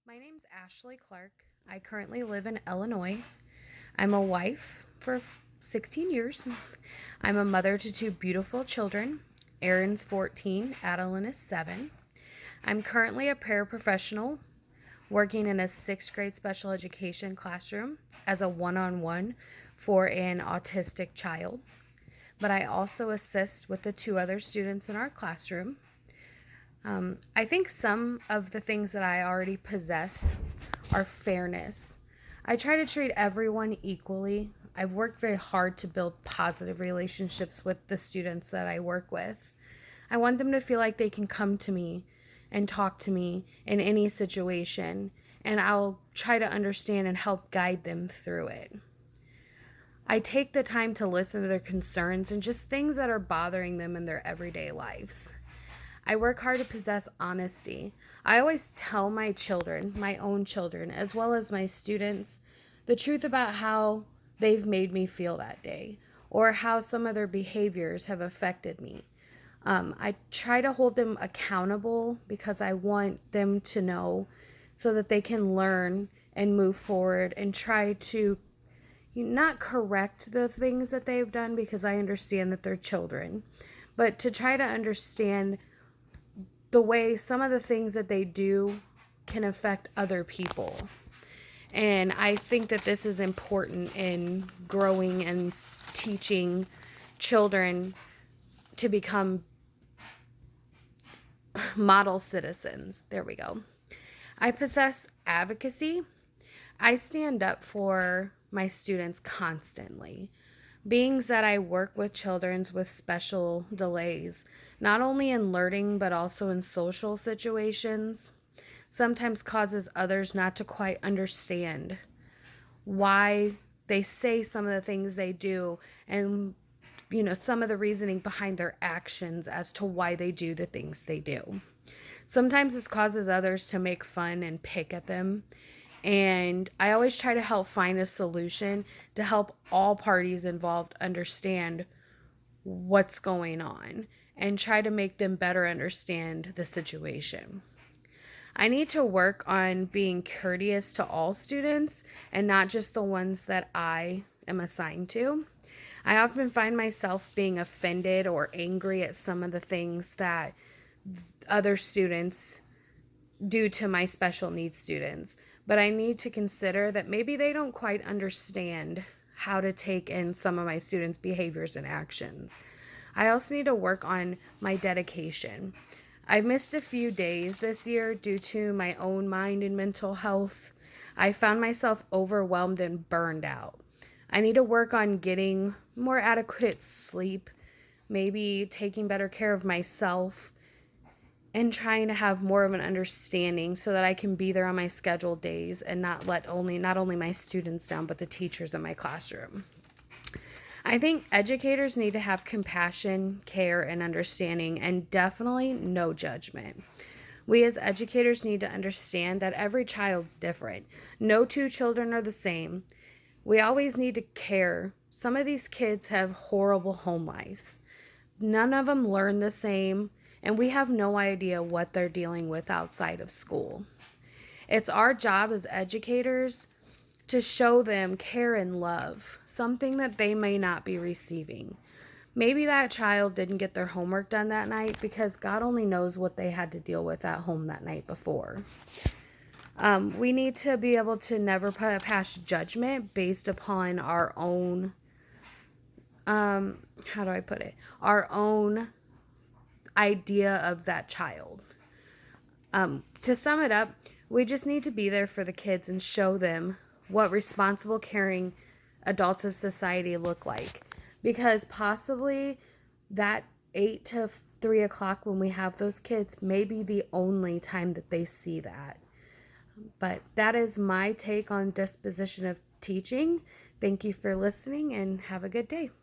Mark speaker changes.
Speaker 1: My name's Ashley Clark. I currently live in Illinois. I'm a wife for 16 years. I'm a mother to two beautiful children. Aaron's 14, Adeline is 7. I'm currently a paraprofessional working in a 6th grade special education classroom as a one-on-one for an autistic child. But I also assist with the 2 other students in our classroom. I think some of the things that I already possess are fairness. I try to treat everyone equally. I've worked very hard to build positive relationships with the students that I work with. I want them to feel like they can come to me and talk to me in any situation, and I'll try to understand and help guide them through it. I take the time to listen to their concerns and just things that are bothering them in their everyday lives. I work hard to possess honesty. I always tell my children, my own children, as well as my students, the truth about how they've made me feel that day or how some of their behaviors have affected me. I try to hold them accountable because I want them to know so that they can learn and move forward and try to not correct the things that they've done because I understand that they're children, but to try to understand the way some of the things that they do can affect other people. And I think that this is important in growing and teaching children to become model citizens. There we go. I possess advocacy. I stand up for my students constantly. Being that I work with children with special delays, not only in learning but also in social situations, sometimes causes others not to quite understand why they say some of the things they do and some of the reasoning behind their actions as to why they do the things they do. Sometimes this causes others to make fun and pick at them. And I always try to help find a solution to help all parties involved understand what's going on and try to make them better understand the situation. I need to work on being courteous to all students and not just the ones that I am assigned to. I often find myself being offended or angry at some of the things that other students do to my special needs students. But I need to consider that maybe they don't quite understand how to take in some of my students' behaviors and actions. I also need to work on my dedication. I've missed a few days this year due to my own mind and mental health. I found myself overwhelmed and burned out. I need to work on getting more adequate sleep, maybe taking better care of myself, and trying to have more of an understanding so that I can be there on my scheduled days and not only my students down, but the teachers in my classroom. I think educators need to have compassion, care, and understanding, and definitely no judgment. We as educators need to understand that every child's different. No 2 children are the same. We always need to care. Some of these kids have horrible home lives. None of them learn the same. And we have no idea what they're dealing with outside of school. It's our job as educators to show them care and love, something that they may not be receiving. Maybe that child didn't get their homework done that night because God only knows what they had to deal with at home that night before. We need to be able to never pass judgment based upon our own, our own idea of that child. To sum it up, we just need to be there for the kids and show them what responsible, caring adults of society look like. Because possibly that 8 to 3 o'clock when we have those kids may be the only time that they see that. But that is my take on disposition of teaching. Thank you for listening and have a good day.